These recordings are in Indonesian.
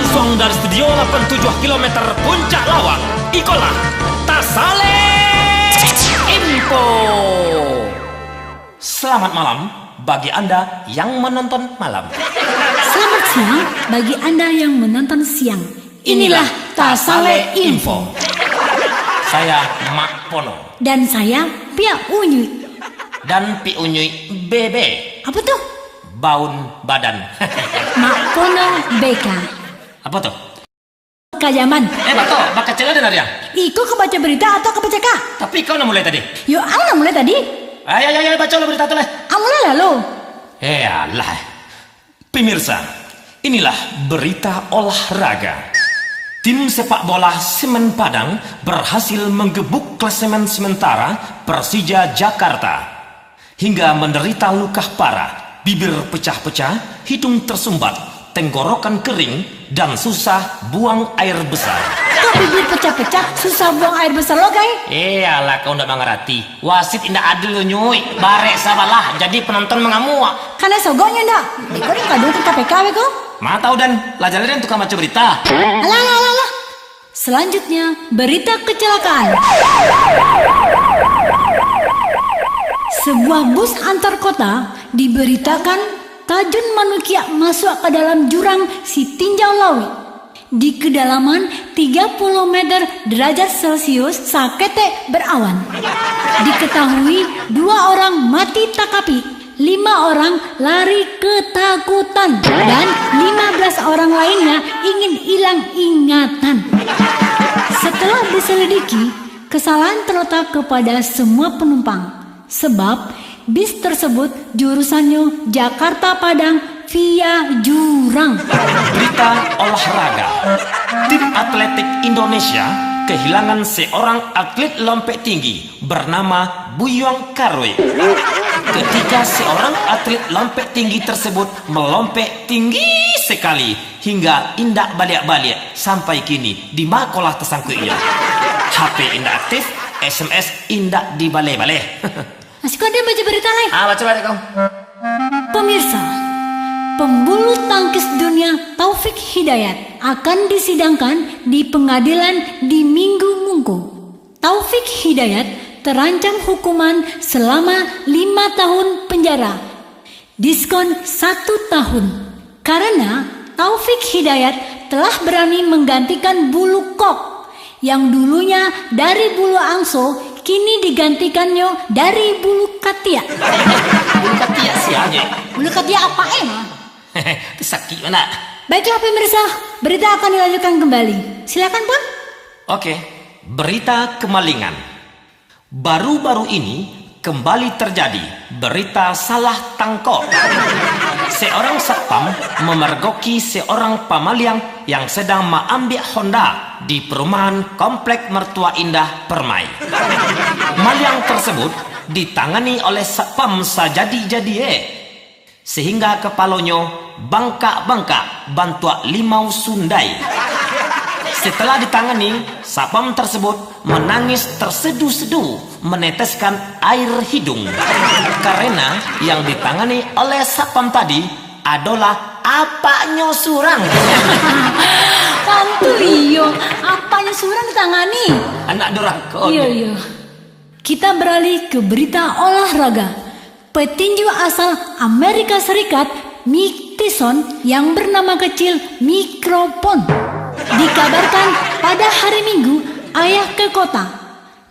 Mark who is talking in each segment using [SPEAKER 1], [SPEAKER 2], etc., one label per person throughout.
[SPEAKER 1] Langsung dari studio 87 km Puncak Lawang, ikolah Tasale Info. Selamat malam bagi Anda yang menonton malam.
[SPEAKER 2] Selamat siang bagi Anda yang menonton siang. Inilah Tasale Info.
[SPEAKER 1] Saya Mak Pono.
[SPEAKER 2] Dan saya Pia Unyuy.
[SPEAKER 1] Dan Pi Unyuy BB.
[SPEAKER 2] Apa tuh?
[SPEAKER 1] Baun badan.
[SPEAKER 2] Mak Pono BK.
[SPEAKER 1] Apa tuh?
[SPEAKER 2] Kajaman.
[SPEAKER 1] Bato, baka cela dengar ya?
[SPEAKER 2] Iko kebaca berita atau kebaca kak?
[SPEAKER 1] Tapi kau nak mulai tadi?
[SPEAKER 2] Yo, ang mulai tadi.
[SPEAKER 1] Ayo, baca lah berita tu lah.
[SPEAKER 2] Ang mulai lalu.
[SPEAKER 1] Alah. Pemirsa, inilah berita olahraga. Tim sepak bola Semen Padang berhasil menggebuk klasemen sementara Persija Jakarta hingga menderita luka parah, bibir pecah-pecah, hidung tersumbat, tenggorokan kering, dan susah buang air besar.
[SPEAKER 2] Kok bibir pecah-pecah, susah buang air besar lo kai?
[SPEAKER 1] Iyalah kau ndak mengerti. Wasit indah adil lo nyuy. Barek sabalah, jadi penonton mengamuk.
[SPEAKER 2] Karena sogonya ndak. Iko ni kadung ke KPK ko?
[SPEAKER 1] Ma tahu dan lajarin tukang baca berita.
[SPEAKER 2] Alah. Selanjutnya, berita kecelakaan. Sebuah bus antar kota diberitakan Tajun Manukia masuk ke dalam jurang si Tinjau Lawi di kedalaman 30 meter derajat Celcius sakete berawan. Diketahui 2 orang mati takapi, 5 orang lari ketakutan, dan 15 orang lainnya ingin hilang ingatan. Setelah diselidiki, kesalahan terletak kepada semua penumpang, sebab bis tersebut jurusannya Jakarta Padang via jurang.
[SPEAKER 1] Berita olahraga. Tim atletik Indonesia kehilangan seorang atlet lompat tinggi bernama Buyong Karwe. Ketika seorang atlet lompat tinggi tersebut melompat tinggi sekali hingga indak balik-balik sampai kini di makolah tersangkutnya. HP indak aktif, SMS indak dibalik-balik.
[SPEAKER 2] Masih kau dia baca berita lain?
[SPEAKER 1] Baca kau.
[SPEAKER 2] Pemirsa, pembulu tangkis dunia Taufik Hidayat akan disidangkan di pengadilan di Minggu Mungku. Taufik Hidayat terancam hukuman selama 5 tahun penjara, diskon 1 tahun, karena Taufik Hidayat telah berani menggantikan bulu kok yang dulunya dari bulu angso, kini digantikannya dari bulu katia.
[SPEAKER 1] Bulu katia sih aja.
[SPEAKER 2] Bulu katia apa emang?
[SPEAKER 1] Itu sakit mana?
[SPEAKER 2] Baiklah pemirsa, berita akan dilanjutkan kembali. Silakan Bang.
[SPEAKER 1] Oke, berita kemalingan. Baru-baru ini kembali terjadi berita salah tangkap. Seorang satpam memergoki seorang pamaliang yang sedang mengambil Honda di perumahan Komplek Mertua Indah Permai. Maliang tersebut ditangani oleh satpam sajadi-jadi sehingga kepalanya bangkak-bangkak bantuak limau sundai. Setelah ditangani, satpam tersebut menangis terseduh-seduh meneteskan air hidung karena yang ditangani oleh satpam tadi adalah apanya surang.
[SPEAKER 2] Tentu iyo, apanya surang ditangani?
[SPEAKER 1] Anak durhaka.
[SPEAKER 2] Iya. Kita beralih ke berita olahraga. Petinju asal Amerika Serikat Mike Tyson yang bernama kecil Mikrofon dikabarkan pada hari Minggu ayah ke kota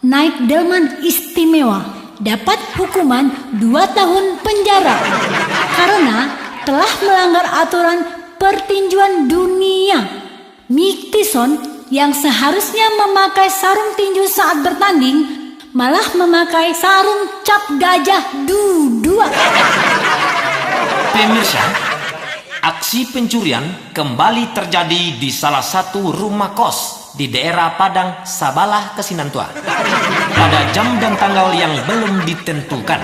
[SPEAKER 2] naik delman istimewa dapat hukuman 2 tahun penjara karena telah melanggar aturan pertinjuan dunia. Mike Tyson yang seharusnya memakai sarung tinju saat bertanding malah memakai sarung cap gajah dua.
[SPEAKER 1] Pemirsa, aksi pencurian kembali terjadi di salah satu rumah kos di daerah Padang, Sabalah, Kesinantua pada jam dan tanggal yang belum ditentukan.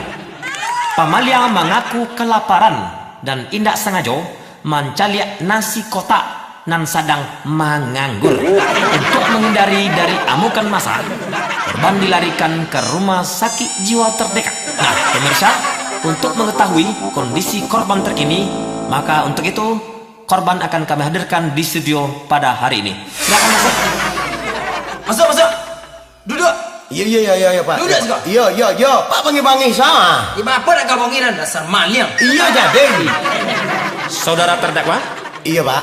[SPEAKER 1] Pamalia mengaku kelaparan dan indak sengaja mencaliak nasi kotak nan sedang menganggur. Untuk menghindari dari amukan massa, korban dilarikan ke rumah sakit jiwa terdekat. Nah, pemirsa, untuk mengetahui kondisi korban terkini, maka untuk itu korban akan kami hadirkan di studio pada hari ini. Silakan masuk.
[SPEAKER 3] Masuk. Duduk.
[SPEAKER 4] Iya Pak.
[SPEAKER 3] Duduk juga.
[SPEAKER 4] Iya. Pak panggil sama.
[SPEAKER 3] Ibu apa nak kau panggil dasar maliang?
[SPEAKER 4] Iya jadi.
[SPEAKER 1] Saudara terdakwa,
[SPEAKER 4] Iya Pak.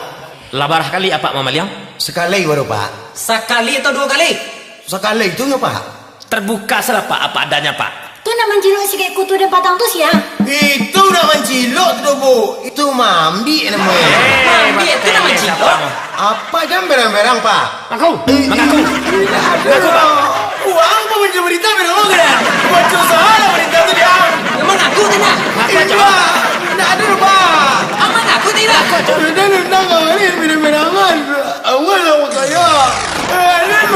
[SPEAKER 1] labar kali apa Mamaliang?
[SPEAKER 4] Sekali baru Pak.
[SPEAKER 3] Sekali atau 2 kali?
[SPEAKER 4] Sekali itu ya Pak.
[SPEAKER 1] Terbuka salah Pak apa adanya Pak.
[SPEAKER 2] Tu nak menjiluk si kayak kutu dan patang tu siang.
[SPEAKER 4] Itu udah mencilok tuh Bu. Itu mandi namanya.
[SPEAKER 3] Mandi itu nak mencilok.
[SPEAKER 4] Apa jam berang-berang Pak?
[SPEAKER 1] Mengaku.
[SPEAKER 4] Uang mau baca berita berang kan? Baca salah berita tuh dia.
[SPEAKER 3] Memang aku tidak.
[SPEAKER 4] Iya. Tidak ada Pak.
[SPEAKER 3] Aman aku tidak.
[SPEAKER 4] Sudah nendang kalian berang-berangan. Awal sama saya.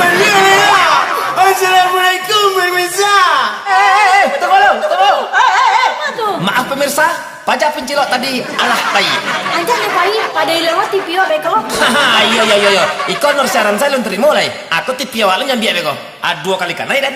[SPEAKER 4] Ini ya. Assalamualaikum pemirsa.
[SPEAKER 3] Tunggu.
[SPEAKER 1] Maaf pemirsa, pajak pencilok tadi alah tai.
[SPEAKER 2] Anjak lepai pada lewat TV beko.
[SPEAKER 1] Iya. Ikon nur saran saya lu terima mulai. Aku tipi awalnya nyambi beko. 2 kali kan. Ayo dan.